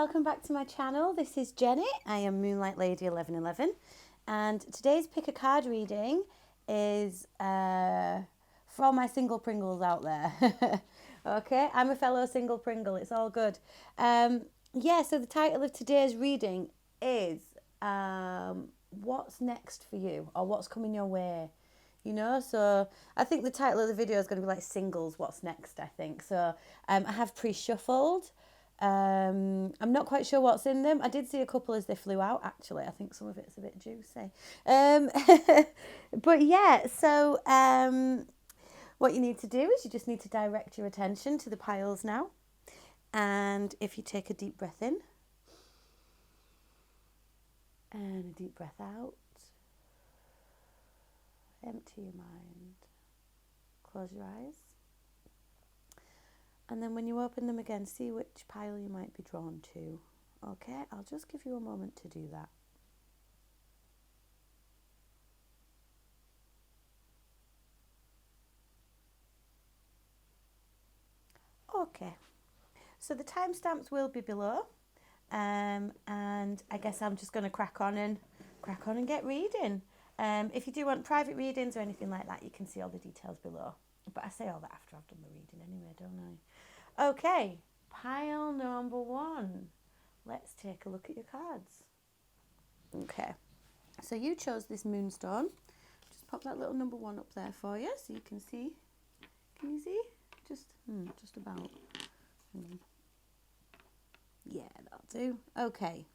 welcome back to my channel. This is Jenny. I am Moonlight Lady 1111, and today's pick a card reading is for all my single Pringles out there. Okay, I'm a fellow single Pringle. It's all good. Yeah, so the title of today's reading is what's next for you, or what's coming your way. You know, so I think the title of the video is going to be like singles, what's next, I think. So I have pre-shuffled. I'm not quite sure what's in them. I did see a couple as they flew out, actually. I think some of it's a bit juicy. But yeah, so what you need to do is you just need to direct your attention to the piles now. And if you take a deep breath in and a deep breath out, empty your mind, close your eyes, and then when you open them again, see which pile you might be drawn to. Okay, I'll just give you a moment to do that. Okay, so the timestamps will be below, and I guess I'm just going to crack on and get reading. If you do want private readings or anything like that, you can see all the details below. But I say all that after I've done the reading anyway, don't I? Okay, pile number 1. Let's take a look at your cards. Okay, so you chose this moonstone. Just pop that little number 1 up there for you so you can see. Can you see? Just about. Yeah, that'll do. Okay,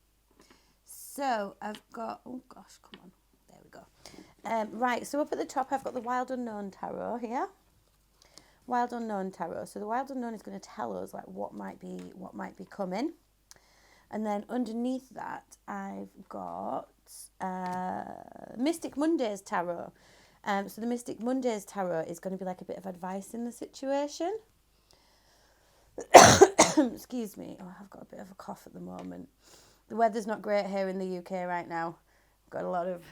so I've got, oh gosh, come on. There we go. Right, so up at the top I've got the Wild Unknown Tarot here. Wild Unknown Tarot. So the Wild Unknown is going to tell us like what might be coming. And then underneath that I've got Mystic Mondays Tarot. So the Mystic Mondays Tarot is going to be like a bit of advice in the situation. Excuse me. Oh, I've got a bit of a cough at the moment. The weather's not great here in the UK right now. I've got a lot of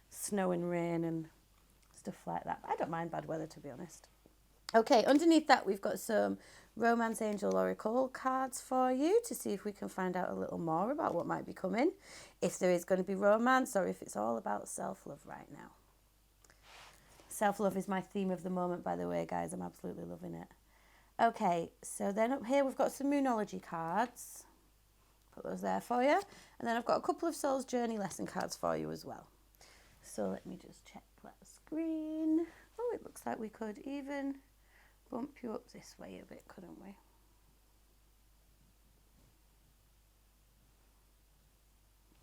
snow and rain and stuff like that. I don't mind bad weather, to be honest. Okay, underneath that we've got some Romance Angel Oracle cards for you to see if we can find out a little more about what might be coming, if there is going to be romance or if it's all about self-love right now. Self-love is my theme of the moment, by the way, guys. I'm absolutely loving it. Okay, so then up here we've got some Moonology cards. Put those there for you. And then I've got a couple of Soul's Journey lesson cards for you as well. So let me just check that screen. Oh, it looks like we could even bump you up this way a bit, couldn't we?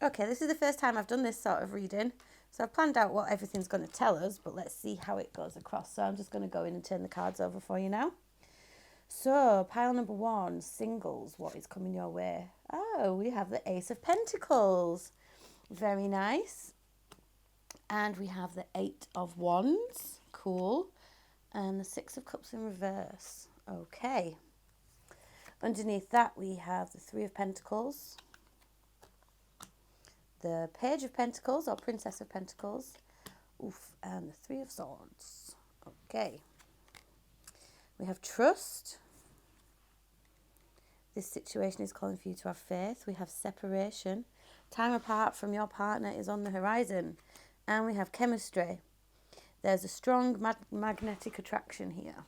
Okay, this is the first time I've done this sort of reading. So I've planned out what everything's going to tell us, but let's see how it goes across. So I'm just going to go in and turn the cards over for you now. So, pile number 1, singles, what is coming your way? Oh, we have the Ace of Pentacles. Very nice. And we have the 8 of Wands. Cool. And the 6 of Cups in reverse. Okay. Underneath that, we have the 3 of Pentacles, the Page of Pentacles, or Princess of Pentacles. Oof. And the 3 of Swords. Okay. We have trust. This situation is calling for you to have faith. We have separation. Time apart from your partner is on the horizon. And we have chemistry. There's a strong magnetic attraction here.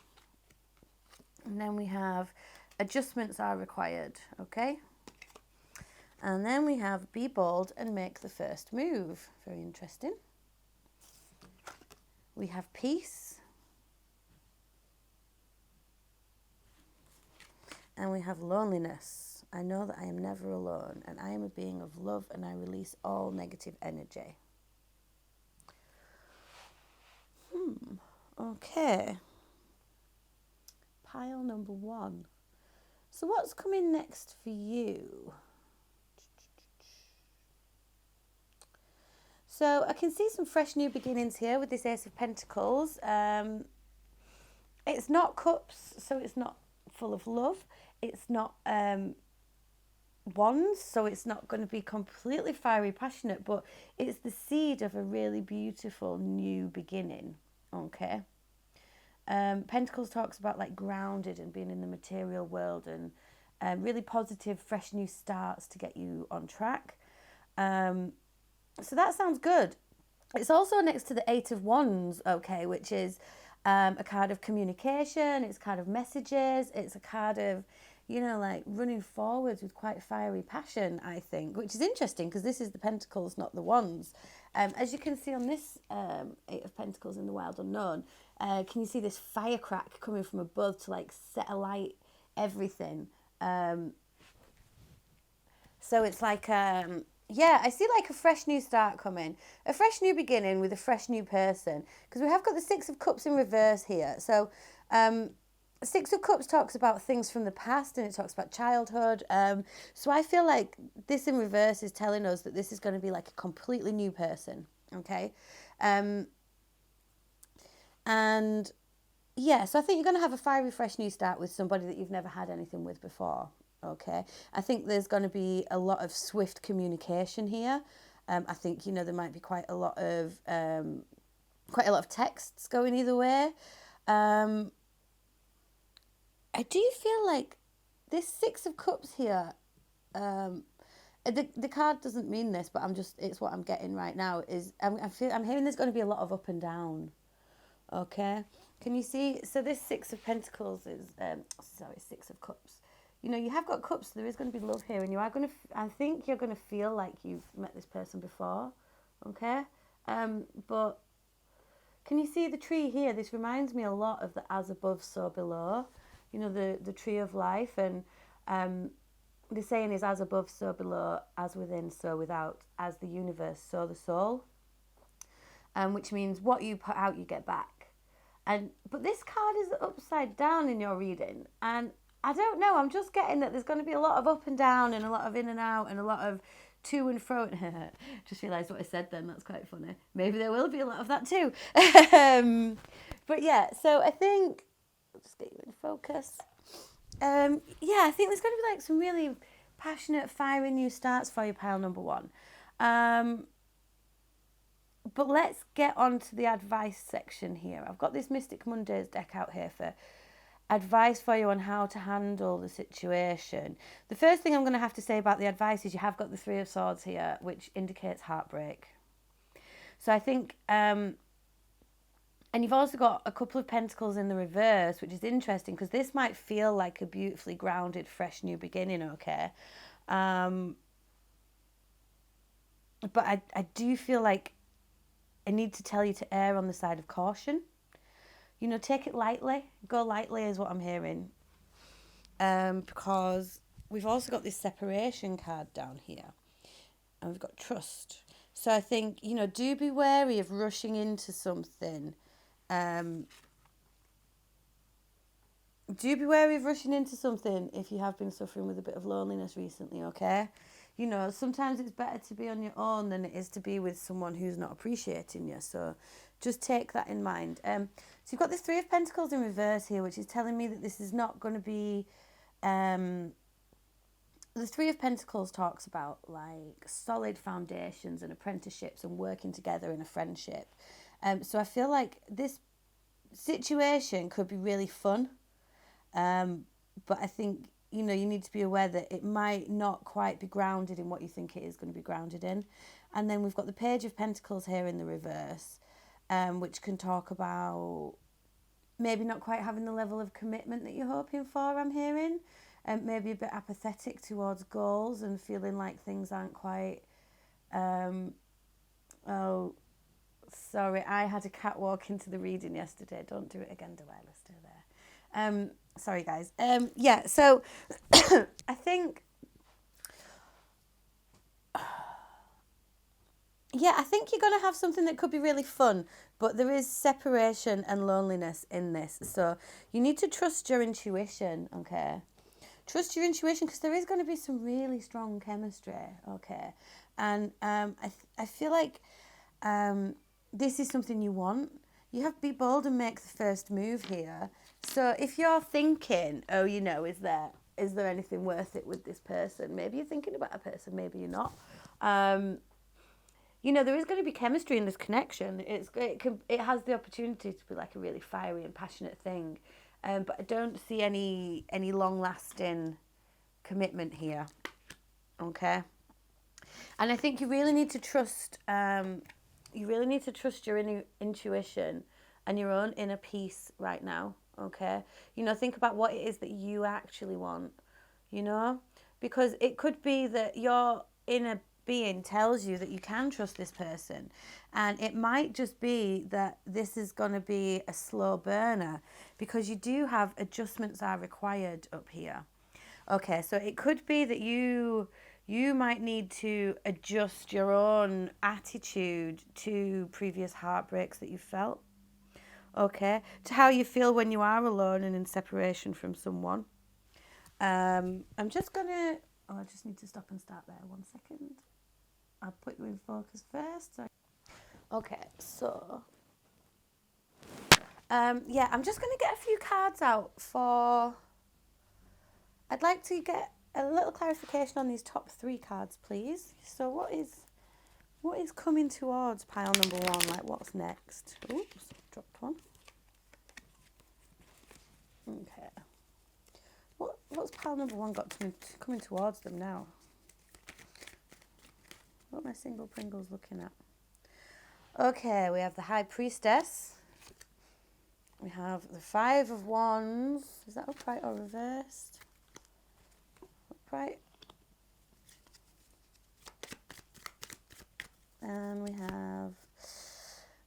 And then we have adjustments are required. Okay. And then we have be bold and make the first move. Very interesting. We have peace. And we have loneliness. I know that I am never alone, and I am a being of love, and I release all negative energy. Okay. Pile number 1. So what's coming next for you? So I can see some fresh new beginnings here with this Ace of Pentacles. It's not cups, so it's not full of love. It's not wands, so it's not going to be completely fiery passionate, but it's the seed of a really beautiful new beginning. Okay. Pentacles talks about like grounded and being in the material world and really positive, fresh new starts to get you on track. So that sounds good. It's also next to the Eight of Wands, okay, which is a card of communication, it's a card of messages, it's a card of, like running forwards with quite fiery passion, I think, which is interesting because this is the Pentacles, not the Wands. As you can see on this Eight of Pentacles in the Wild Unknown, can you see this firecrack coming from above to like set alight everything? So it's like, I see like a fresh new start coming, a fresh new beginning with a fresh new person, because we have got the Six of Cups in reverse here. So Six of Cups talks about things from the past, and it talks about childhood. So I feel like this in reverse is telling us that this is going to be like a completely new person, okay? And yeah, so I think you're going to have a fiery, fresh new start with somebody that you've never had anything with before, okay? I think there's going to be a lot of swift communication here. I think, there might be quite a lot of texts going either way. I do feel like this Six of Cups here, the card doesn't mean this, but it's what I'm getting right now, is I'm hearing there's going to be a lot of up and down, okay? Can you see? So this Six of Pentacles is, Six of Cups. You have got cups, so there is going to be love here, and I think you're going to feel like you've met this person before, okay? But can you see the tree here? This reminds me a lot of the as above, so below. The tree of life, and the saying is as above, so below, as within, so without, as the universe, so the soul, which means what you put out, you get back. But this card is upside down in your reading, and I don't know, I'm just getting that there's going to be a lot of up and down, and a lot of in and out, and a lot of to and fro. Just realised what I said then, that's quite funny. Maybe there will be a lot of that too. But yeah, so I think, I'll just get you in focus. I think there's going to be like some really passionate, fiery new starts for you, pile number one. But let's get on to the advice section here. I've got this Mystic Mondays deck out here for advice for you on how to handle the situation. The first thing I'm going to have to say about the advice is you have got the Three of Swords here, which indicates heartbreak. So I think, and you've also got a couple of Pentacles in the reverse, which is interesting because this might feel like a beautifully grounded, fresh new beginning, okay? But I do feel like I need to tell you to err on the side of caution. Take it lightly. Go lightly is what I'm hearing. Because we've also got this separation card down here. And we've got trust. So I think, do be wary of rushing into something. Do be wary of rushing into something if you have been suffering with a bit of loneliness recently, okay? Sometimes it's better to be on your own than it is to be with someone who's not appreciating you. So just take that in mind. So you've got this Three of Pentacles in reverse here, which is telling me that this is not going to be... the Three of Pentacles talks about like solid foundations and apprenticeships and working together in a friendship. So I feel like this situation could be really fun. But I think, you need to be aware that it might not quite be grounded in what you think it is going to be grounded in. And then we've got the Page of Pentacles here in the reverse, which can talk about maybe not quite having the level of commitment that you're hoping for, I'm hearing. Maybe a bit apathetic towards goals and feeling like things aren't quite... oh, sorry, I had a cat walk into the reading yesterday. Don't do it again, Delilah, stay there. Sorry, guys. So I think... I think you're going to have something that could be really fun, but there is separation and loneliness in this. So you need to trust your intuition, okay? Trust your intuition because there is going to be some really strong chemistry, okay? And I feel like this is something you want. You have to be bold and make the first move here. So if you're thinking, is there anything worth it with this person? Maybe you're thinking about a person, maybe you're not. There is going to be chemistry in this connection. It has the opportunity to be like a really fiery and passionate thing. But I don't see any long-lasting commitment here, okay? And I think you really need to trust, your intuition and your own inner peace right now, okay? Think about what it is that you actually want, because it could be that your inner being tells you that you can trust this person, and it might just be that this is going to be a slow burner because you do have adjustments are required up here. Okay, so it could be that you might need to adjust your own attitude to previous heartbreaks that you felt. Okay, to how you feel when you are alone and in separation from someone. I'm just gonna. Oh, I just need to stop and start there. 1 second. I'll put you in focus first. Okay, so yeah, I'm just gonna get a few cards out for. I'd like to get a little clarification on these top 3 cards, please. So what is coming towards pile number 1? Like, what's next? Oops, dropped one. Okay. What's pile number 1 got coming towards them now? What are my single Pringles looking at? Okay, we have the High Priestess. We have the 5 of Wands. Is that upright or reversed? Upright. And we have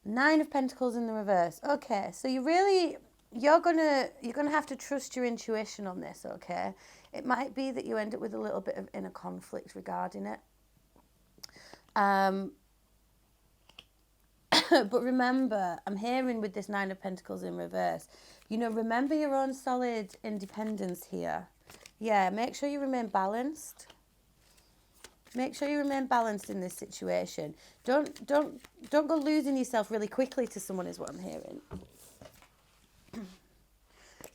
9 of Pentacles in the reverse. Okay, so you're gonna have to trust your intuition on this, okay? It might be that you end up with a little bit of inner conflict regarding it. But remember, I'm hearing with this 9 of Pentacles in reverse, remember your own solid independence here. Yeah, make sure you remain balanced. Make sure you remain balanced in this situation. Don't go losing yourself really quickly to someone is what I'm hearing.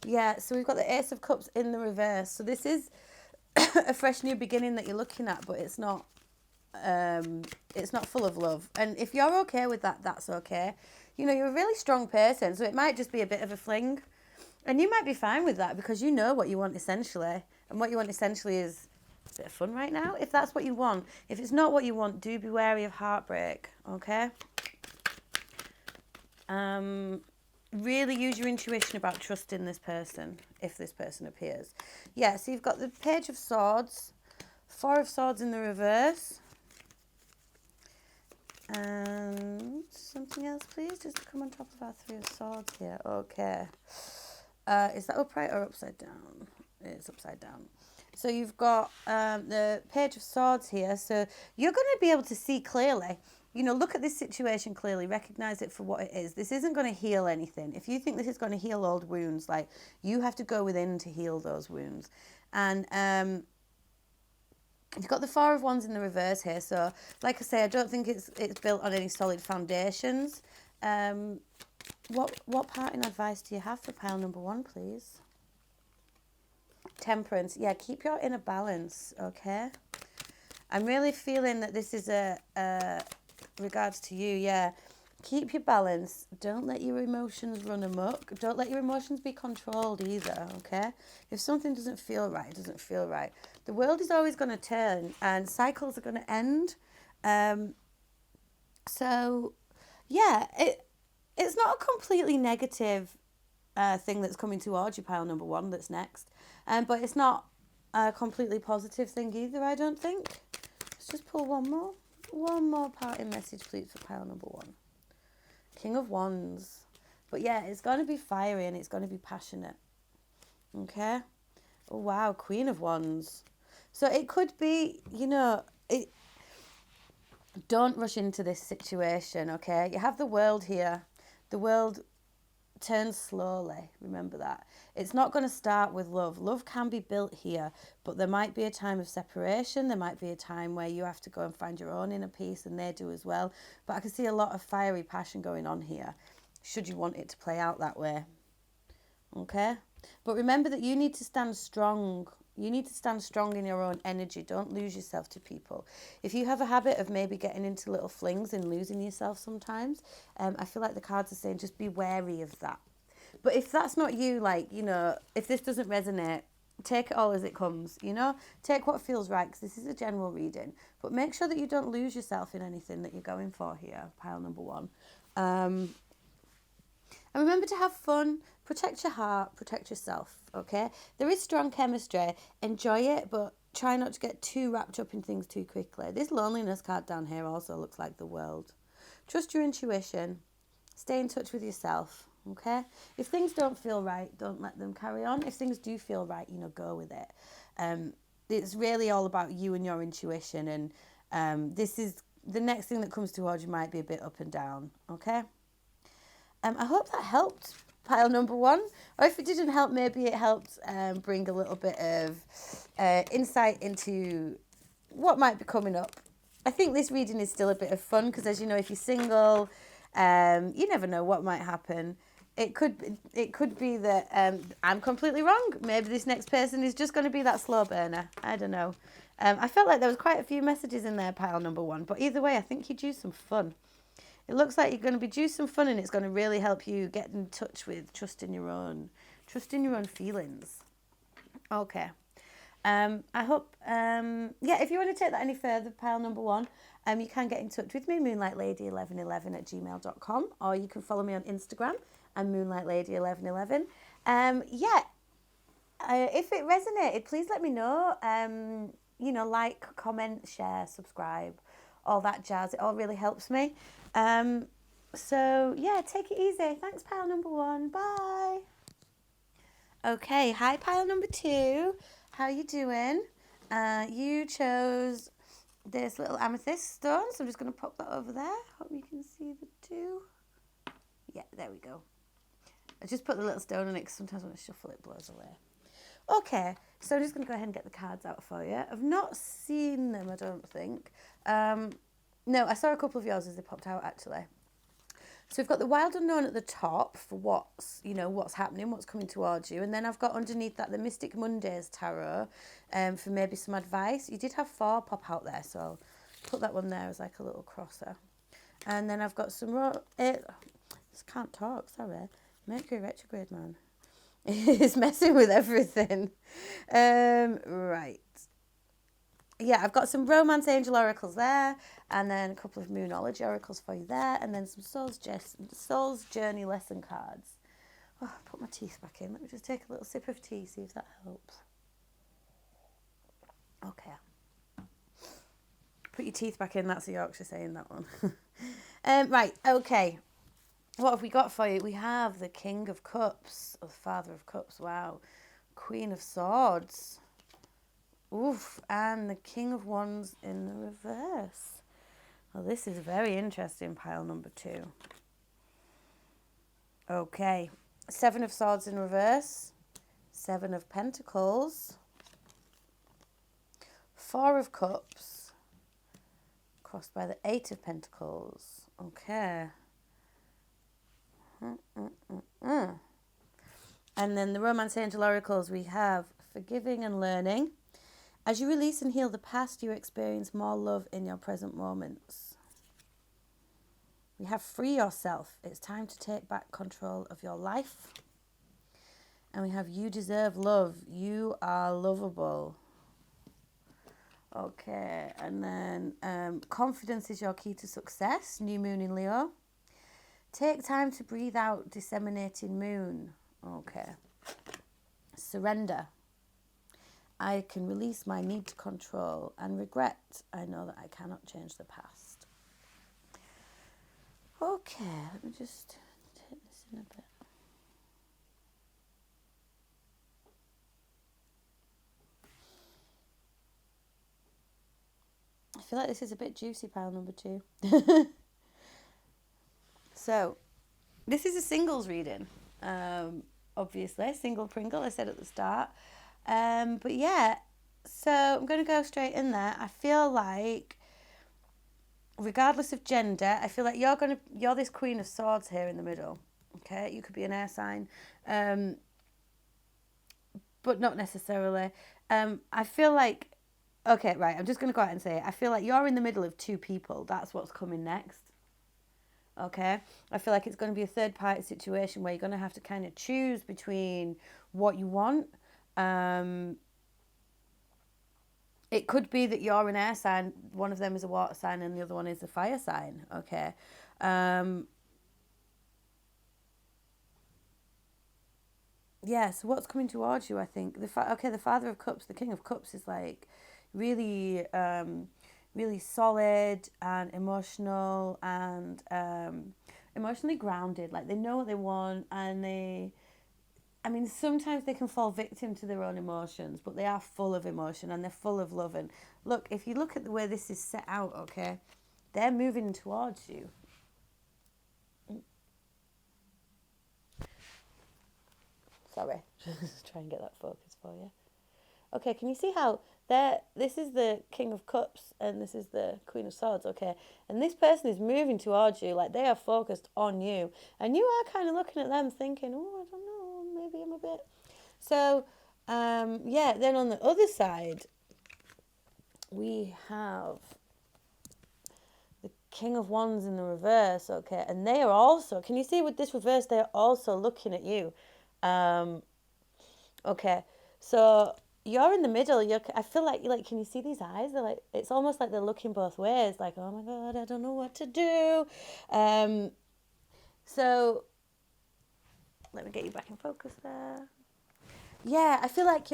Yeah, so we've got the Ace of Cups in the reverse. So this is a fresh new beginning that you're looking at, but it's not full of love. And if you're okay with that, that's okay. You're a really strong person, so it might just be a bit of a fling. And you might be fine with that because you know what you want essentially. And what you want essentially is a bit of fun right now, if that's what you want. If it's not what you want, do be wary of heartbreak, okay? Really use your intuition about trusting this person, if this person appears. Yeah, so you've got the Page of Swords, 4 of Swords in the reverse. And something else, please, just to come on top of our 3 of Swords here. Okay. Is that upright or upside down? It's upside down. So you've got the Page of Swords here. So you're going to be able to see clearly. Look at this situation clearly. Recognize it for what it is. This isn't going to heal anything. If you think this is going to heal old wounds, like, you have to go within to heal those wounds. And you've got the 4 of Wands in the reverse here. So, like I say, I don't think it's built on any solid foundations. What parting advice do you have for pile number 1, please? Temperance. Yeah, keep your inner balance, okay? I'm really feeling that this is regards to you, yeah. Keep your balance. Don't let your emotions run amok. Don't let your emotions be controlled either, okay? If something doesn't feel right, it doesn't feel right. The world is always going to turn and cycles are going to end. So, yeah, it's not a completely negative thing that's coming towards you, pile number 1, that's next. But it's not a completely positive thing either, I don't think. Let's just pull one more parting message, please, for pile number 1. King of Wands. But yeah, it's going to be fiery and it's going to be passionate. Okay? Oh, wow, Queen of Wands. So it could be, don't rush into this situation, okay? You have the world here. The world turns slowly, remember that. It's not going to start with love. Love can be built here, but there might be a time of separation. There might be a time where you have to go and find your own inner peace, and they do as well. But I can see a lot of fiery passion going on here, should you want it to play out that way. Okay? But remember that you need to stand strong. You need to stand strong in your own energy. Don't lose yourself to people. If you have a habit of maybe getting into little flings and losing yourself sometimes, I feel like the cards are saying just be wary of that. But if that's not you, if this doesn't resonate, take it all as it comes, you know? Take what feels right, because this is a general reading. But make sure that you don't lose yourself in anything that you're going for here, pile number one. And remember to have fun, protect your heart, protect yourself, okay? There is strong chemistry. Enjoy it, but try not to get too wrapped up in things too quickly. This loneliness card down here also looks like the world. Trust your intuition. Stay in touch with yourself, okay? If things don't feel right, don't let them carry on. If things do feel right, go with it. It's really all about you and your intuition, and this is the next thing that comes towards you might be a bit up and down, okay? I hope that helped, pile number one. Or if it didn't help, maybe it helped bring a little bit of insight into what might be coming up. I think this reading is still a bit of fun because, as you know, if you're single, you never know what might happen. It could be that I'm completely wrong. Maybe this next person is just going to be that slow burner. I don't know. I felt like there was quite a few messages in there, pile number one. But either way, I think you do some fun. It looks like you're going to be due some fun, and it's going to really help you get in touch with trusting your own feelings. Okay. I hope, if you want to take that any further, pile number one, you can get in touch with me, moonlightlady1111@gmail.com, or you can follow me on Instagram, I'm moonlightlady1111. If it resonated, please let me know. Like, comment, share, subscribe, all that jazz. It all really helps me. Take it easy. Thanks, pile number one. Bye. Okay, hi, pile number two. How you doing? You chose this little amethyst stone, so I'm just going to pop that over there. Hope you can see the two. Yeah, there we go. I just put the little stone on it because sometimes when I shuffle it blows away. Okay, so I'm just going to go ahead and get the cards out for you. I've not seen them, I don't think. No, I saw a couple of yours as they popped out, actually. So we've got the wild unknown at the top for what's happening, what's coming towards you. And then I've got underneath that the Mystic Mondays tarot for maybe some advice. You did have 4 pop out there, so I'll put that one there as like a little crosser. And then I've got some... just can't talk, sorry. Mercury retrograde, man. It's messing with everything. Right. Yeah, I've got some Romance Angel Oracles there, and then a couple of Moonology Oracles for you there, and then some Soul's Journey Lesson cards. Oh, put my teeth back in. Let me just take a little sip of tea, see if that helps. Okay. Put your teeth back in, that's a Yorkshire saying, that one. Right, okay. What have we got for you? We have the King of Cups, or the Father of Cups, wow. Queen of Swords. Oof, and the King of Wands in the reverse. Well, this is very interesting, pile number 2. Okay, 7 of Swords in reverse, 7 of Pentacles, 4 of Cups, crossed by the 8 of Pentacles. Okay. And then the Romance Angel Oracles, we have Forgiving and Learning. As you release and heal the past, you experience more love in your present moments. We have Free Yourself. It's time to take back control of your life. And we have You Deserve Love. You are lovable. Okay, and then Confidence is your key to success. New Moon in Leo. Take time to breathe out. Disseminating Moon. Okay. Surrender. I can release my need to control and regret. I know that I cannot change the past. Okay, let me just take this in a bit. I feel like this is a bit juicy, pile number 2. So, this is a singles reading. Obviously, single Pringle, I said at the start. But yeah, so I'm going to go straight in there. I feel like, regardless of gender, I feel like you're this Queen of Swords here in the middle. Okay, you could be an air sign, but not necessarily. I feel like, okay, right, I'm just going to go out and say it. I feel like you're in the middle of 2 people. That's what's coming next. Okay, I feel like it's going to be a third party situation where you're going to have to kind of choose between what you want. Um, it could be that you're an air sign, one of them is a water sign and the other one is a fire sign, okay? Yeah, so what's coming towards you, I think? The Father of Cups, the King of Cups is like really, really solid and emotional and emotionally grounded. Like they know what they want and I mean, sometimes they can fall victim to their own emotions, but they are full of emotion and they're full of love. And look, if you look at the way this is set out, okay, they're moving towards you. Sorry, just try and get that focus for you. Okay, can you see how this is the King of Cups and this is the Queen of Swords, okay? And this person is moving towards you, like they are focused on you. And you are kind of looking at them thinking, oh, I don't know, maybe I'm a bit... So, yeah, then on the other side, we have the King of Wands in the reverse, okay? And they are also, can you see with this reverse, they are also looking at you. Okay, so you're in the middle. I feel like, can you see these eyes? They're like, it's almost like they're looking both ways. Like, oh my God, I don't know what to do. So let me get you back in focus there. Yeah, I feel like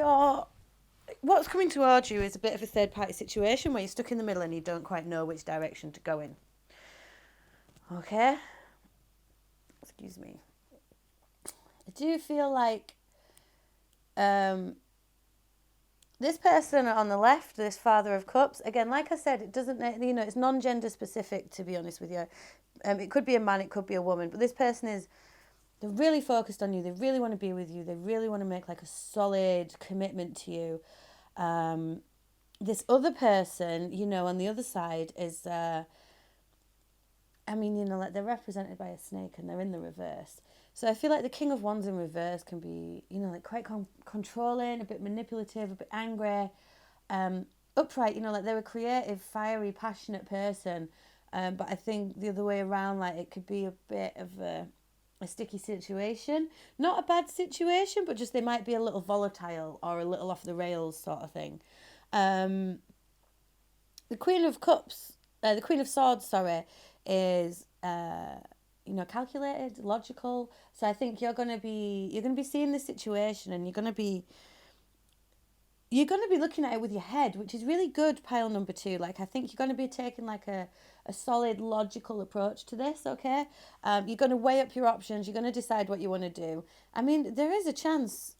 what's coming towards you is a bit of a third party situation where you're stuck in the middle and you don't quite know which direction to go in. Okay? Excuse me. I do feel like this person on the left, this Father of Cups, again, like I said, it doesn't, it's non-gender specific, to be honest with you. It could be a man, it could be a woman, but this person they're really focused on you. They really want to be with you. They really want to make like a solid commitment to you. This other person, on the other side is, like they're represented by a snake and they're in the reverse. So I feel like the King of Wands in reverse can be, like quite controlling, a bit manipulative, a bit angry, upright, like they're a creative, fiery, passionate person. But I think the other way around, like it could be a bit of a sticky situation. Not a bad situation, but just they might be a little volatile or a little off the rails sort of thing. The Queen of Cups, the Queen of Swords, sorry, is calculated, logical. So I think you're gonna be seeing this situation and you're gonna be looking at it with your head, which is really good, pile number 2. Like I think you're gonna be taking like a solid, logical approach to this, okay? You're gonna weigh up your options, you're gonna decide what you wanna do. I mean, there is a chance.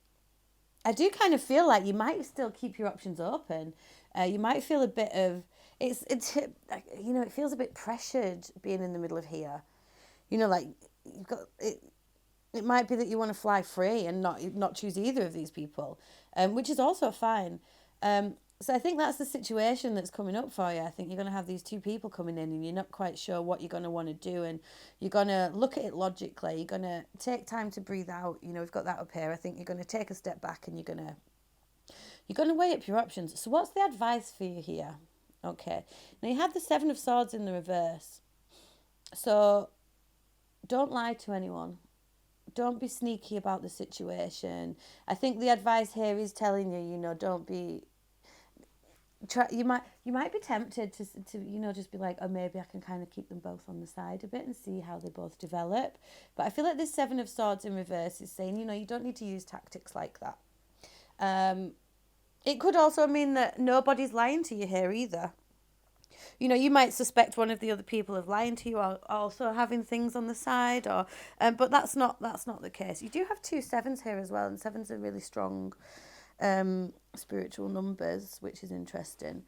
I do kind of feel like you might still keep your options open. You might feel a bit of it feels a bit pressured being in the middle of here. Like you've got it. It might be that you want to fly free and not choose either of these people, which is also fine. So I think that's the situation that's coming up for you. I think you're going to have these two people coming in and you're not quite sure what you're going to want to do, and you're going to look at it logically. You're going to take time to breathe out. We've got that up here. I think you're going to take a step back and you're going to weigh up your options. So what's the advice for you here? Okay. Now you have the 7 of Swords in the reverse. So don't lie to anyone. Don't be sneaky about the situation. I think the advice here is telling you, don't be... You might be tempted to just be like, oh, maybe I can kind of keep them both on the side a bit and see how they both develop. But I feel like this 7 of Swords in reverse is saying, you don't need to use tactics like that. It could also mean that nobody's lying to you here either. You might suspect one of the other people of lying to you or also having things on the side, but that's not the case. You do have 2 7s here as well, and 7s are really strong spiritual numbers, which is interesting.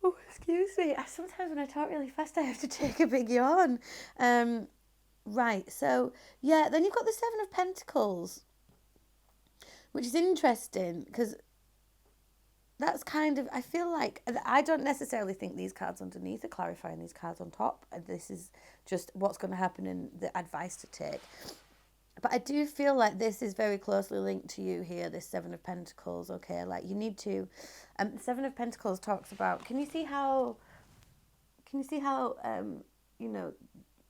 Oh, excuse me. Sometimes when I talk really fast, I have to take a big yawn. Right, so yeah, then you've got the 7 of Pentacles, which is interesting because that's kind of, I feel like, I don't necessarily think these cards underneath are clarifying these cards on top. This is just what's going to happen and the advice to take. But I do feel like this is very closely linked to you here, this 7 of Pentacles, okay? Like you need to, 7 of Pentacles talks about, can you see how,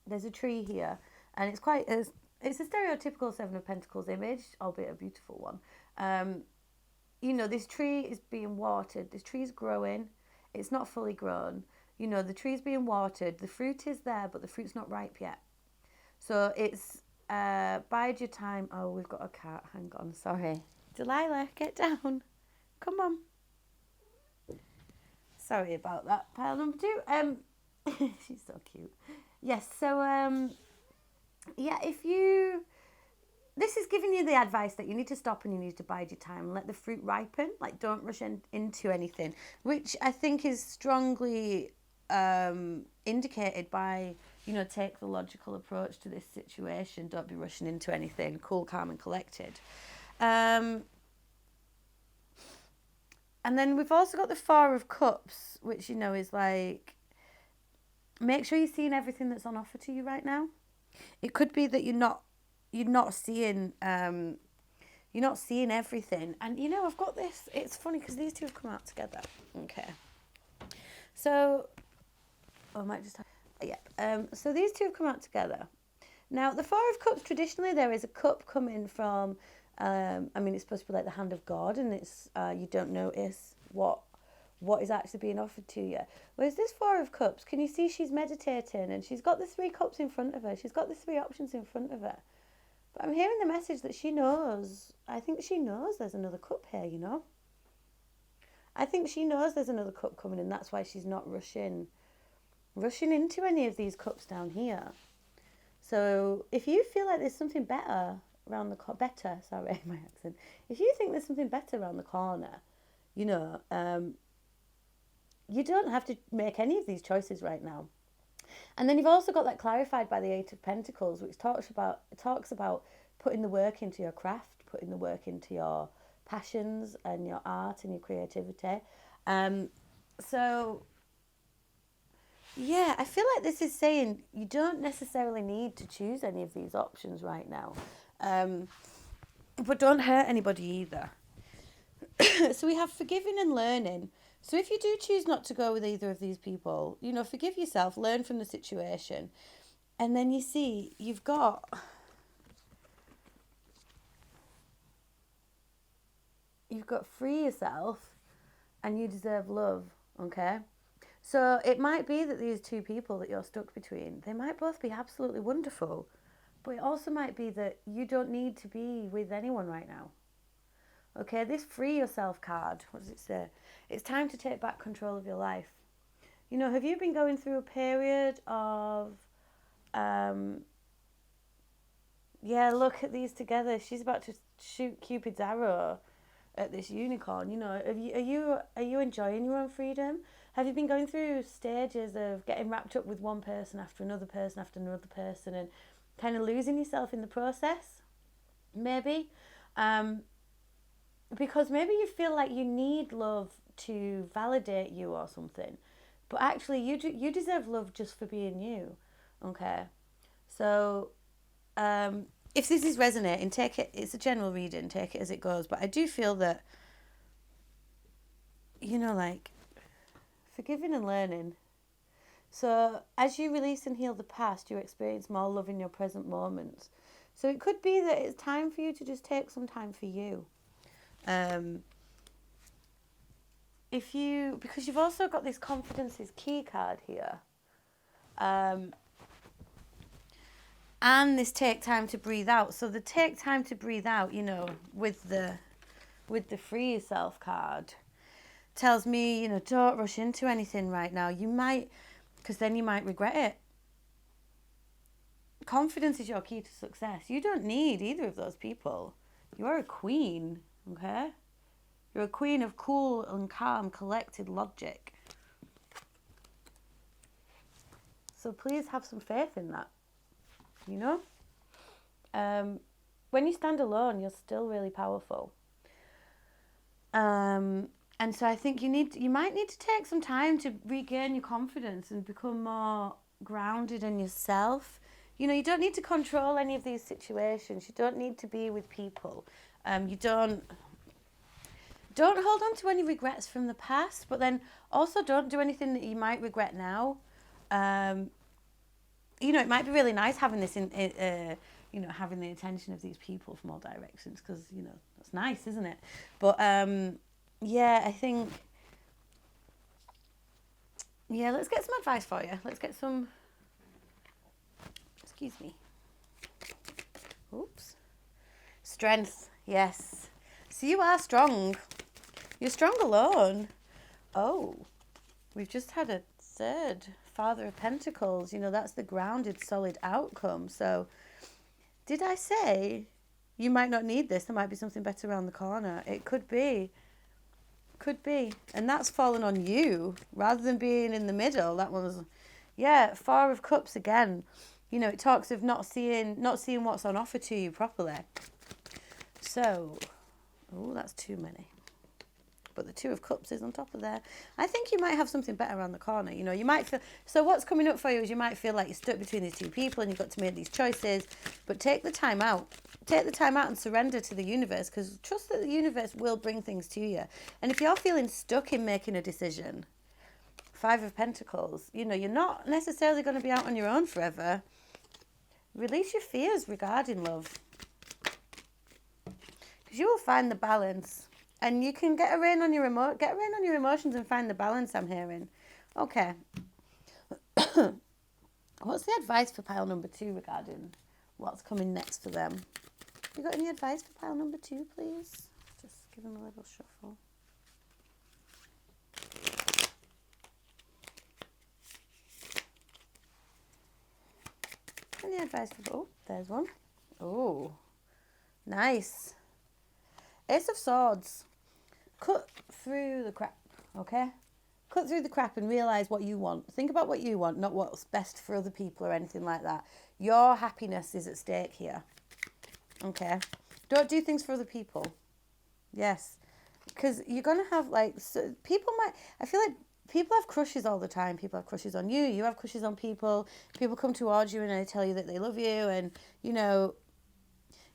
there's a tree here and it's quite, it's a stereotypical Seven of Pentacles image, albeit a beautiful one. You know, this tree is being watered. This tree is growing. It's not fully grown. You know, the tree's being watered. The fruit is there, but the fruit's not ripe yet. So it's bide your time. Oh, we've got a cat. Hang on, sorry. Delilah, get down. Come on. Sorry about that. Pile number 2. She's so cute. Yes, so yeah, this is giving you the advice that you need to stop and you need to bide your time and let the fruit ripen. Like, don't rush into anything, which I think is strongly indicated by, you know, take the logical approach to this situation. Don't be rushing into anything. Cool, calm and collected. And then we've also got the Four of Cups, which, you know, is like, make sure you're seeing everything that's on offer to you right now. It could be that you're not seeing everything. And, you know, I've got this. It's funny because these two have come out together. Okay. So, I might just have, yeah. So these two have come out together. Now, the Four of Cups, traditionally, there is a cup coming from, I mean, it's supposed to be like the hand of God, and it's you don't notice what is actually being offered to you. Whereas this Four of Cups, can you see she's meditating and she's got the 3 cups in front of her. She's got the 3 options in front of her. But I'm hearing the message that she knows. I think she knows there's another cup here, you know. I think she knows there's another cup coming, and that's why she's not rushing into any of these cups down here. So if you feel like there's something better around the my accent. If you think there's something better around the corner, you know, you don't have to make any of these choices right now. And then you've also got that clarified by the 8 of Pentacles, which talks about putting the work into your craft, putting the work into your passions and your art and your creativity. So yeah, I feel like this is saying you don't necessarily need to choose any of these options right now. But don't hurt anybody either. So we have forgiving and learning. So if you do choose not to go with either of these people, you know, forgive yourself, learn from the situation. And then you see, you've got free yourself and you deserve love, okay? So it might be that these two people that you're stuck between, they might both be absolutely wonderful, but it also might be that you don't need to be with anyone right now. Okay, this free yourself card, what does it say? It's time to take back control of your life. You know, have you been going through a period of, yeah, look at these together. She's about to shoot Cupid's arrow at this unicorn. You know, are you enjoying your own freedom? Have you been going through stages of getting wrapped up with one person after another person after another person and kind of losing yourself in the process? Maybe. Because maybe you feel like you need love to validate you or something. But actually, you deserve love just for being you. Okay? So, if this is resonating, take it, it's a general reading, take it as it goes. But I do feel that, you know, like, forgiving and learning. So, as you release and heal the past, you experience more love in your present moments. So, it could be that it's time for you to just take some time for you. Because you've also got this confidence is key card here. And this take time to breathe out. So the take time to breathe out, you know, with the free yourself card tells me, you know, don't rush into anything right now. You might, because then you might regret it. Confidence is your key to success. You don't need either of those people. You are a queen, okay? You're a queen of cool and calm, collected logic. So please have some faith in that, you know? When you stand alone, you're still really powerful. And so I think you might need to take some time to regain your confidence and become more grounded in yourself. You know, you don't need to control any of these situations. You don't need to be with people. You don't hold on to any regrets from the past, but then also don't do anything that you might regret now. You know, it might be really nice having this you know, having the attention of these people from all directions, because, you know, that's nice, isn't it? But yeah, I think, yeah, let's get some advice for you. Let's get some, excuse me. Oops. Strength, yes. So you are strong. You're strong alone. Oh, we've just had a third Father of Pentacles. You know, that's the grounded, solid outcome. So did I say you might not need this? There might be something better around the corner. It could be. Could be. And that's fallen on you rather than being in the middle. That one was, yeah, Four of Cups again. You know, it talks of not seeing what's on offer to you properly. So, oh, that's too many. But the Two of Cups is on top of there. I think you might have something better around the corner. You know, you might feel... So what's coming up for you is you might feel like you're stuck between these two people and you've got to make these choices. But take the time out. Take the time out and surrender to the universe, because trust that the universe will bring things to you. And if you're feeling stuck in making a decision, Five of Pentacles, you know, you're not necessarily going to be out on your own forever. Release your fears regarding love, because you will find the balance. And you can get a rein on your emotions and find the balance, I'm hearing. Okay. What's the advice for pile number 2 regarding what's coming next for them? You got any advice for pile number 2, please? Just give them a little shuffle. Any advice for... Oh, there's one. Oh, nice. Ace of Swords. Cut through the crap, okay? Cut through the crap and realise what you want. Think about what you want, not what's best for other people or anything like that. Your happiness is at stake here, okay? Don't do things for other people. Yes, because you're going to have, like, so people might... I feel like people have crushes all the time. People have crushes on you. You have crushes on people. People come towards you and they tell you that they love you, and, you know...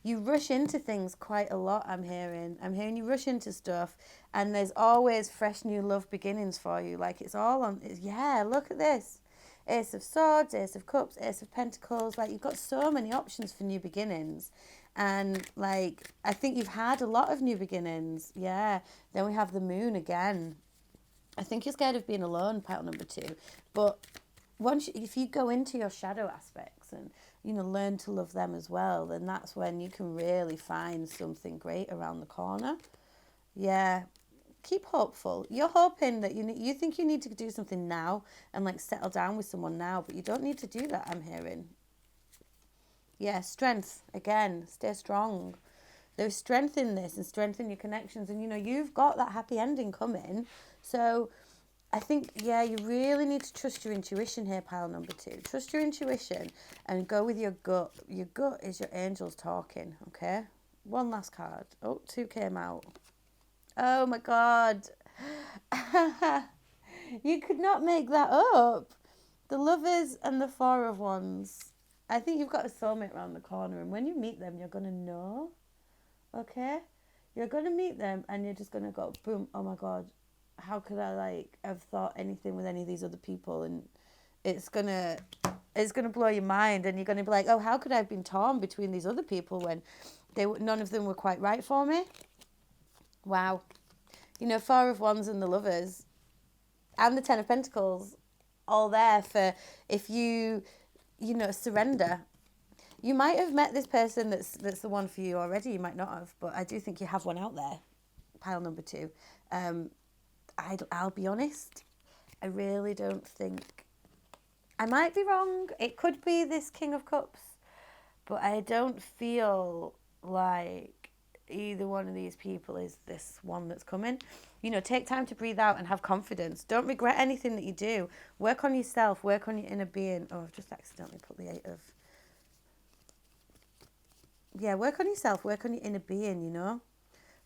You rush into things quite a lot, I'm hearing. I'm hearing you rush into stuff, and there's always fresh new love beginnings for you. Like, it's all on... Yeah, look at this. Ace of Swords, Ace of Cups, Ace of Pentacles. Like, you've got so many options for new beginnings. And, like, I think you've had a lot of new beginnings. Yeah. Then we have the Moon again. I think you're scared of being alone, pile number 2. But if you go into your shadow aspects and... you know, learn to love them as well, then that's when you can really find something great around the corner. Yeah, keep hopeful. You're hoping that you think you need to do something now and, like, settle down with someone now, but you don't need to do that, I'm hearing. Yeah, strength, again, stay strong. There's strength in this and strength in your connections, and, you know, you've got that happy ending coming, so... I think, yeah, you really need to trust your intuition here, pile number 2. Trust your intuition and go with your gut. Your gut is your angels talking, okay? One last card. Oh, 2 came out. Oh, my God. You could not make that up. The Lovers and the Four of Wands. I think you've got a soulmate around the corner, and when you meet them, you're going to know, okay? You're going to meet them, and you're just going to go, boom, oh, my God. How could I, like, have thought anything with any of these other people? And it's gonna blow your mind, and you're gonna be like, oh, how could I have been torn between these other people when none of them were quite right for me? Wow. You know, Four of Wands and the Lovers and the Ten of Pentacles, all there for if you know, surrender. You might have met this person that's the one for you already. You might not have, but I do think you have one out there. Pile number 2. I'll be honest, I really don't think... I might be wrong. It could be this King of Cups, but I don't feel like either one of these people is this one that's coming. You know, take time to breathe out and have confidence. Don't regret anything that you do. Work on yourself. Work on your inner being. Oh, I've just accidentally put the 8 of... Yeah, work on yourself. Work on your inner being, you know,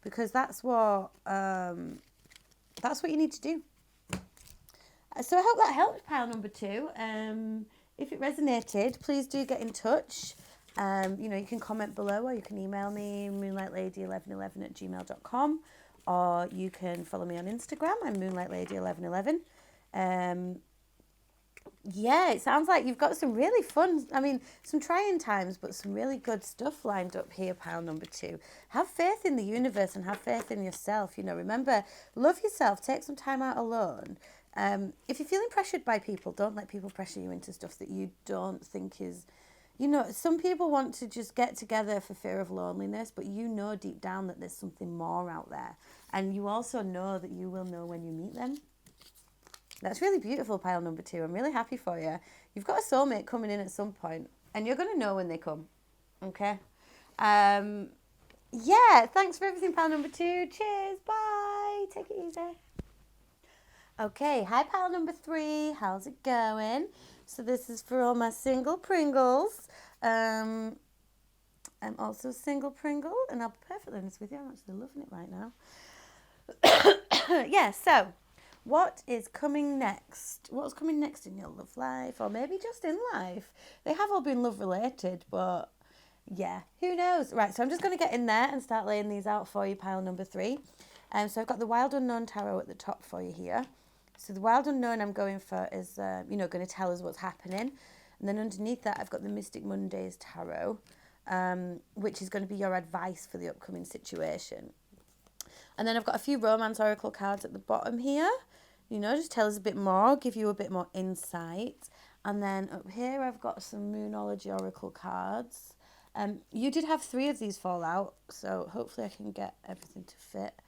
because that's what you need to do. So I hope that helped, pile number 2. If it resonated, please do get in touch. You know, you can comment below, or you can email me, moonlightlady1111@gmail.com, or you can follow me on Instagram. I'm moonlightlady1111. Yeah, it sounds like you've got some really fun, I mean, some trying times, but some really good stuff lined up here, pile number 2. Have faith in the universe and have faith in yourself. You know, remember, love yourself, take some time out alone. If you're feeling pressured by people, don't let people pressure you into stuff that you don't think is, you know, some people want to just get together for fear of loneliness, but you know deep down that there's something more out there. And you also know that you will know when you meet them. That's really beautiful, pile number 2. I'm really happy for you. You've got a soulmate coming in at some point, and you're going to know when they come. Okay? Yeah, thanks for everything, pile number 2. Cheers. Bye. Take it easy. Okay, hi, pile number 3. How's it going? So this is for all my single Pringles. I'm also a single Pringle, and I'll be perfectly honest with you, I'm actually loving it right now. Yeah, so what is coming next? What's coming next in your love life, or maybe just in life? They have all been love related, but yeah, who knows? Right, so I'm just going to get in there and start laying these out for you, pile number 3. So I've got the Wild Unknown Tarot at the top for you here. So the Wild Unknown I'm going for is, going to tell us what's happening. And then underneath that, I've got the Mystic Mondays Tarot, which is going to be your advice for the upcoming situation. And then I've got a few Romance Oracle cards at the bottom here. Just tell us a bit more, give you a bit more insight. And then up here, I've got some Moonology Oracle cards. You did have 3 of these fall out, so hopefully I can get everything to fit.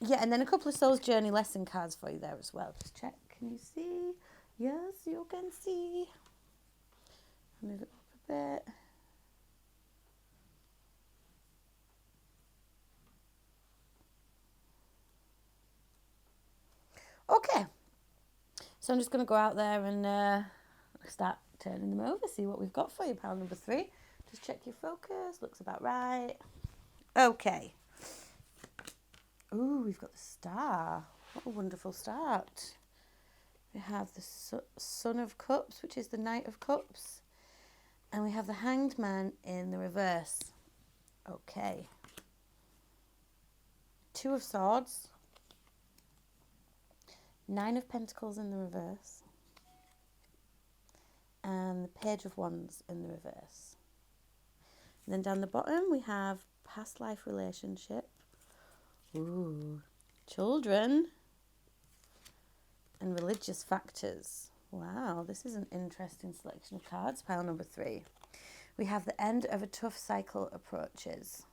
Yeah, and then a couple of Soul's Journey lesson cards for you there as well. Just check. Can you see? Yes, you can see. Move it up a bit. Okay. So I'm just going to go out there and start turning them over, see what we've got for you, pile number 3. Just check your focus. Looks about right. Okay. Ooh, we've got the star. What a wonderful start. We have the Son of Cups, which is the Knight of Cups. And we have the Hanged Man in the reverse. Okay. 2 of Swords. 9 of Pentacles in the reverse. And the Page of Wands in the reverse. And then down the bottom we have Past Life Relationship. Ooh. Children. And Religious Factors. Wow, this is an interesting selection of cards. Pile number 3. We have the End of a Tough Cycle approaches.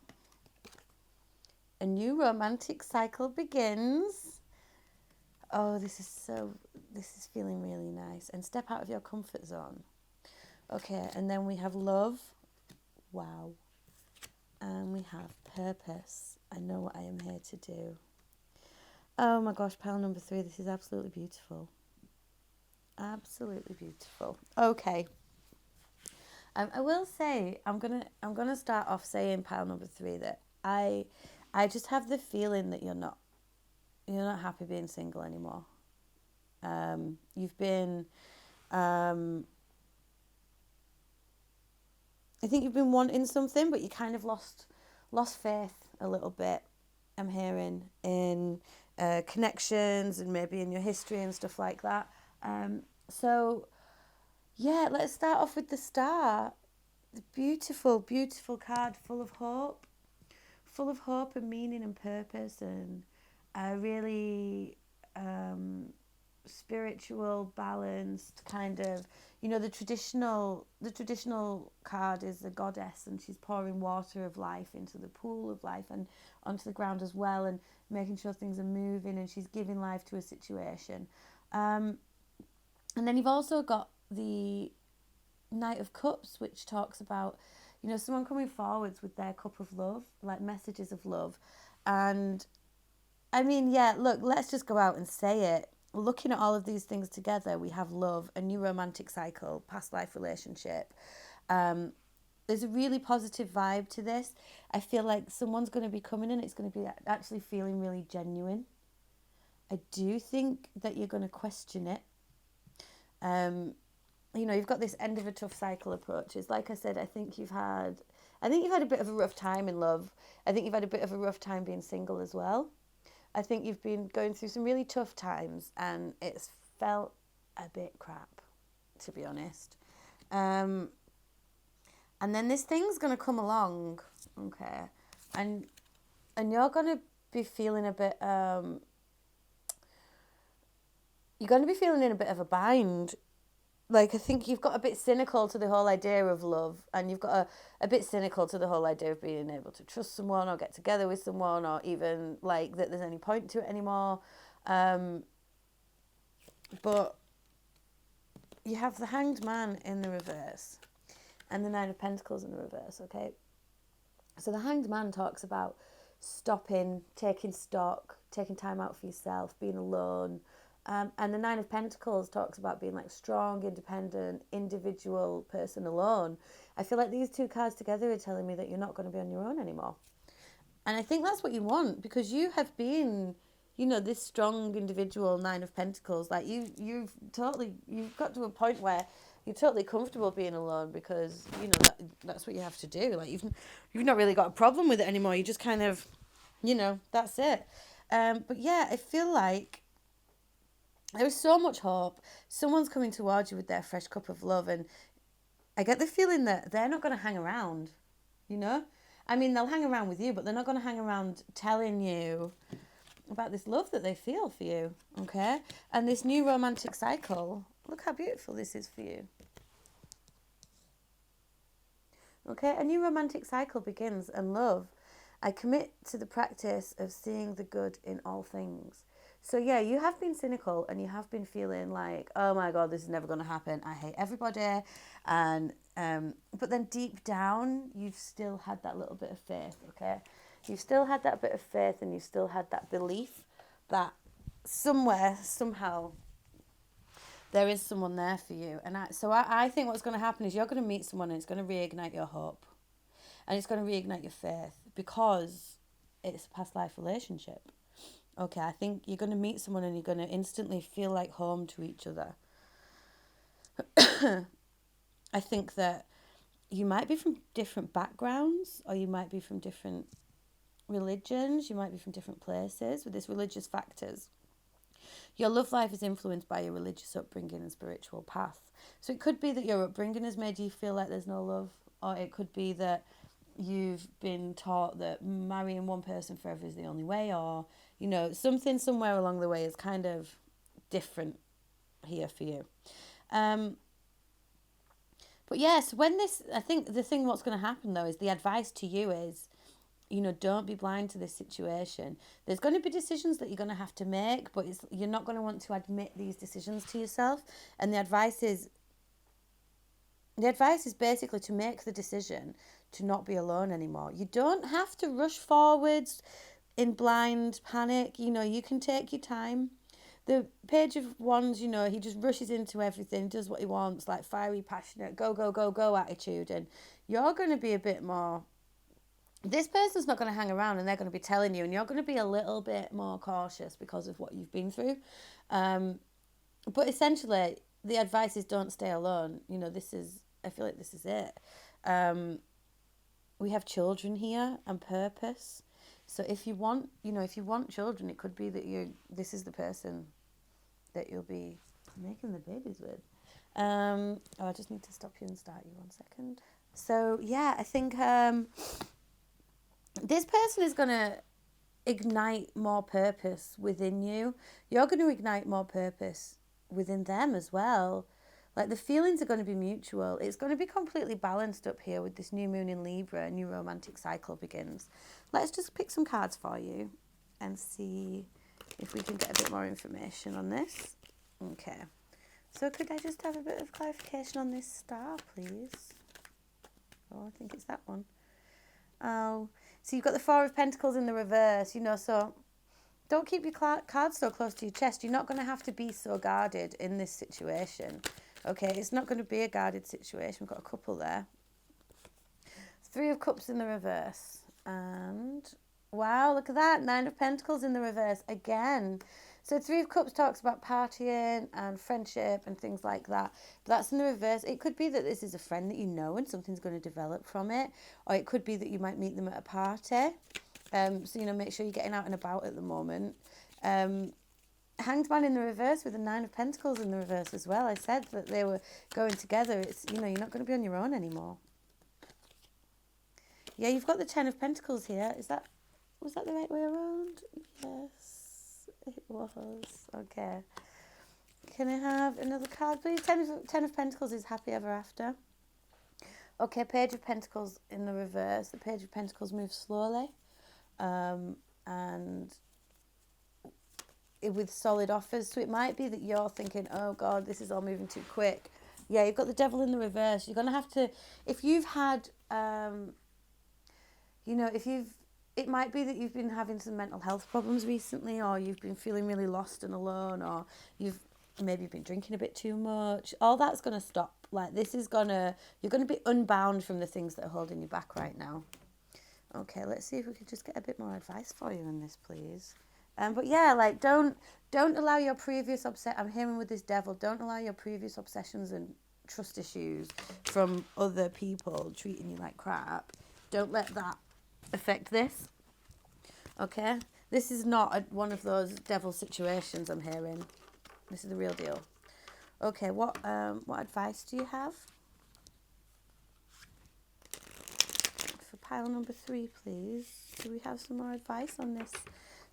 A new romantic cycle begins. Oh, this is feeling really nice. And step out of your comfort zone. Okay, and then we have love. Wow. And we have purpose. I know what I am here to do. Oh my gosh, pile number 3, this is absolutely beautiful. Absolutely beautiful. Okay. I will say, I'm gonna start off saying, pile number 3, that I just have the feeling that you're not happy being single anymore. You've been, I think you've been wanting something, but you kind of lost faith a little bit. I'm hearing in connections and maybe in your history and stuff like that. So yeah, let's start off with the star. The beautiful, beautiful card, full of hope and meaning and purpose, and really spiritual, balanced kind of, the traditional card is the goddess, and she's pouring water of life into the pool of life and onto the ground as well, and making sure things are moving, and she's giving life to a situation. And then you've also got the Knight of Cups, which talks about, someone coming forwards with their cup of love, like messages of love. And I mean, yeah, look, let's just go out and say it. Looking at all of these things together, we have love, a new romantic cycle, past life relationship. There's a really positive vibe to this. I feel like someone's going to be coming in, it's going to be actually feeling really genuine. I do think that you're going to question it. You've got this End of a Tough Cycle approaches. Like I said, I think you've had a bit of a rough time in love. I think you've had a bit of a rough time being single as well. I think you've been going through some really tough times and it's felt a bit crap, to be honest. And then this thing's going to come along, okay? And you're going to be feeling a bit, you're going to be feeling in a bit of a bind. Like, I think you've got a bit cynical to the whole idea of love, and you've got a bit cynical to the whole idea of being able to trust someone or get together with someone, or even, like, that there's any point to it anymore. But you have the Hanged Man in the reverse and the Nine of Pentacles in the reverse, okay? So the Hanged Man talks about stopping, taking stock, taking time out for yourself, being alone. And the Nine of Pentacles talks about being like strong, independent, individual person alone. I feel like these two cards together are telling me that you're not going to be on your own anymore. And I think that's what you want, because you have been, you know, this strong individual Nine of Pentacles. Like you've got to a point where you're totally comfortable being alone, because, you know, that's what you have to do. Like you've not really got a problem with it anymore. You just kind of, you know, that's it. But yeah, I feel like there is so much hope. Someone's coming towards you with their fresh cup of love, and I get the feeling that they're not going to hang around, you know? I mean, they'll hang around with you, but they're not going to hang around telling you about this love that they feel for you, okay? And this new romantic cycle, look how beautiful this is for you. Okay, a new romantic cycle begins, and love, I commit to the practice of seeing the good in all things. So yeah, you have been cynical and you have been feeling like, oh my God, this is never going to happen. I hate everybody. And but then deep down, you've still had that little bit of faith, okay? You've still had that bit of faith, and you've still had that belief that somewhere, somehow, there is someone there for you. And I think what's going to happen is you're going to meet someone, and it's going to reignite your hope. And it's going to reignite your faith, because it's a past life relationship. Okay, I think you're going to meet someone and you're going to instantly feel like home to each other. I think that you might be from different backgrounds, or you might be from different religions, you might be from different places with this religious factors. Your love life is influenced by your religious upbringing and spiritual path. So it could be that your upbringing has made you feel like there's no love, or it could be that you've been taught that marrying one person forever is the only way, or, you know, something somewhere along the way is kind of different here for you. But yes, I think the thing what's going to happen though is the advice to you is, you know, don't be blind to this situation. There's going to be decisions that you're going to have to make, but you're not going to want to admit these decisions to yourself. And the advice is basically to make the decision to not be alone anymore. You don't have to rush forwards in blind panic. You know, you can take your time. The Page of Wands, you know, he just rushes into everything, does what he wants, like fiery, passionate, go, go, go, go attitude. And you're going to be a bit more, this person's not going to hang around, and they're going to be telling you, and you're going to be a little bit more cautious because of what you've been through. But essentially, the advice is don't stay alone. You know, I feel like this is it. We have children here and purpose. So if you want children, it could be that this is the person that you'll be making the babies with. I just need to stop you and start you 1 second. So yeah, I think this person is going to ignite more purpose within you. You're going to ignite more purpose within them as well. Like the feelings are going to be mutual. It's going to be completely balanced up here with this new moon in Libra. A new romantic cycle begins. Let's just pick some cards for you and see if we can get a bit more information on this. Okay. So could I just have a bit of clarification on this star, please? Oh, I think it's that one. Oh, so you've got the Four of Pentacles in the reverse, you know, so don't keep your cards so close to your chest. You're not going to have to be so guarded in this situation. Okay, it's not going to be a guarded situation. We've got a couple there. Three of Cups in the reverse. And, wow, look at that. Nine of Pentacles in the reverse again. So Three of Cups talks about partying and friendship and things like that. But that's in the reverse. It could be that this is a friend that you know and something's going to develop from it. Or it could be that you might meet them at a party. So, make sure you're getting out and about at the moment. Hanged Man in the reverse with the Nine of Pentacles in the reverse as well. I said that they were going together. It's, you're not going to be on your own anymore. Yeah, you've got the Ten of Pentacles here. Was that the right way around? Yes, it was. Okay. Can I have another card, please? Ten of Pentacles is happy ever after. Okay, Page of Pentacles in the reverse. The Page of Pentacles moves slowly. And with solid offers. So it might be that you're thinking, oh God, this is all moving too quick. Yeah, you've got the Devil in the reverse. You're going to have to, if you've had, it might be that you've been having some mental health problems recently, or you've been feeling really lost and alone, or you've maybe been drinking a bit too much. All that's going to stop. Like, you're going to be unbound from the things that are holding you back right now. Okay, let's see if we could just get a bit more advice for you on this, please. But yeah, like, don't allow your previous I'm hearing with this Devil, don't allow your previous obsessions and trust issues from other people treating you like crap. Don't let that affect this. Okay? This is not one of those Devil situations I'm hearing. This is the real deal. Okay, what advice do you have? For pile number 3, please. Do we have some more advice on this?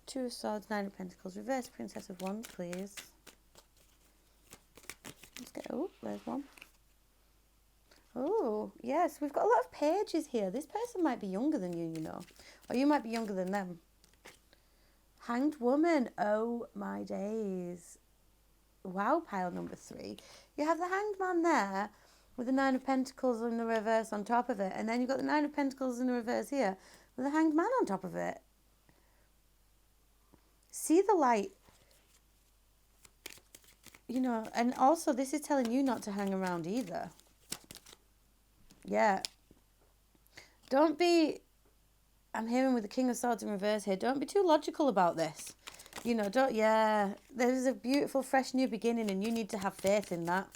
Two of Swords, Nine of Pentacles, reverse Princess of Wands, please. Let's get, oh, there's one. Oh, yes, we've got a lot of pages here. This person might be younger than you, or you might be younger than them. Hanged Woman, oh my days. Wow, pile number 3. You have the Hanged Man there with the Nine of Pentacles in the reverse on top of it, and then you've got the Nine of Pentacles in the reverse here with the Hanged Man on top of it. See the light, and also this is telling you not to hang around either. Yeah. I'm hearing with the King of Swords in reverse here, don't be too logical about this. There's a beautiful, fresh new beginning, and you need to have faith in that.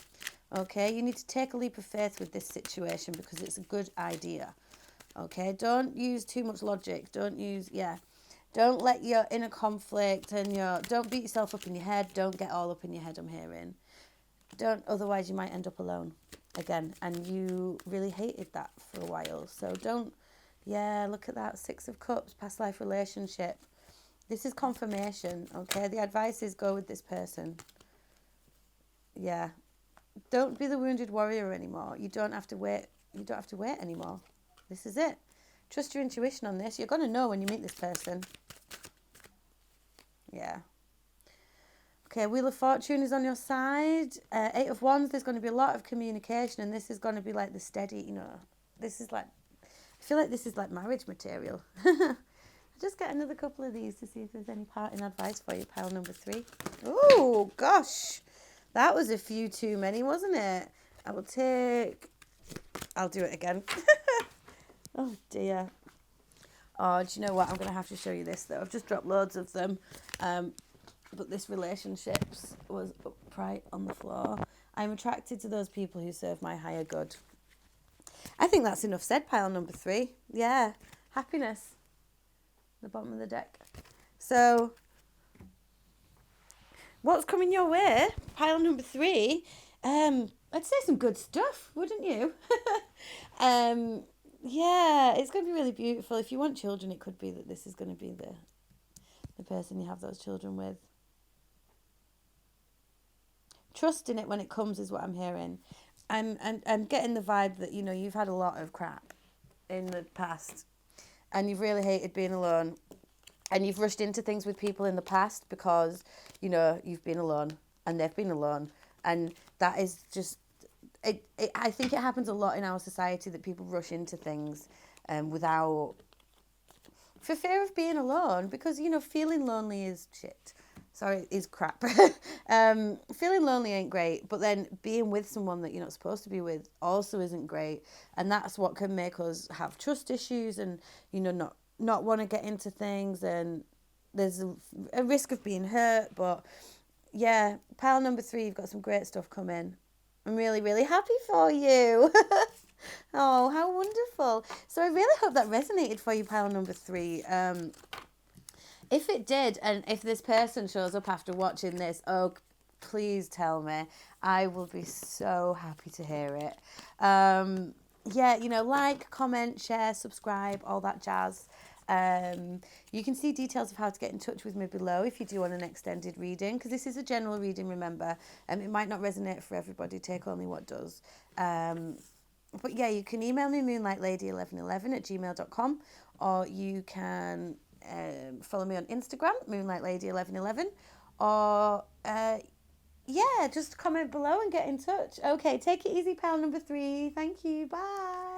Okay, you need to take a leap of faith with this situation because it's a good idea. Okay, don't use too much logic. Don't let your inner conflict and don't beat yourself up in your head. Don't get all up in your head, I'm hearing. Otherwise you might end up alone again. And you really hated that for a while. So look at that. 6 of Cups, past life relationship. This is confirmation, okay? The advice is go with this person. Yeah. Don't be the wounded warrior anymore. You don't have to wait. You don't have to wait anymore. This is it. Trust your intuition on this. You're going to know when you meet this person. Yeah. Okay, Wheel of Fortune is on your side. 8 of Wands, there's going to be a lot of communication, and this is going to be like the steady, this is like, I feel like this is like marriage material. I'll just get another couple of these to see if there's any parting advice for you, pile number 3. Oh, gosh. That was a few too many, wasn't it? I'll do it again. Oh, dear. Oh, do you know what? I'm going to have to show you this, though. I've just dropped loads of them. But this relationships was upright on the floor. I'm attracted to those people who serve my higher good. I think that's enough said, pile number 3. Yeah. Happiness. The bottom of the deck. So, what's coming your way? Pile number 3. I'd say some good stuff, wouldn't you? Yeah, it's going to be really beautiful. If you want children, it could be that this is going to be the person you have those children with. Trust in it when it comes is what I'm hearing. I'm getting the vibe that, you've had a lot of crap in the past and you've really hated being alone and you've rushed into things with people in the past because, you've been alone and they've been alone. And that is just... I think it happens a lot in our society that people rush into things for fear of being alone, because, feeling lonely is shit. Sorry, is crap. Feeling lonely ain't great, but then being with someone that you're not supposed to be with also isn't great. And that's what can make us have trust issues and, not want to get into things. And there's a risk of being hurt. But yeah, pile number 3, you've got some great stuff coming. I'm really, really happy for you. Oh, how wonderful. So I really hope that resonated for you, pile number 3. If it did, and if this person shows up after watching this, oh, please tell me. I will be so happy to hear it. Yeah, you know, like, comment, share, subscribe, all that jazz. You can see details of how to get in touch with me below if you do want an extended reading, because this is a general reading, remember. It might not resonate for everybody, take only what does. But yeah, you can email me moonlightlady1111@gmail.com, or you can follow me on Instagram, moonlightlady1111, or yeah, just comment below and get in touch. Okay, take it easy, pal number 3. Thank you. Bye.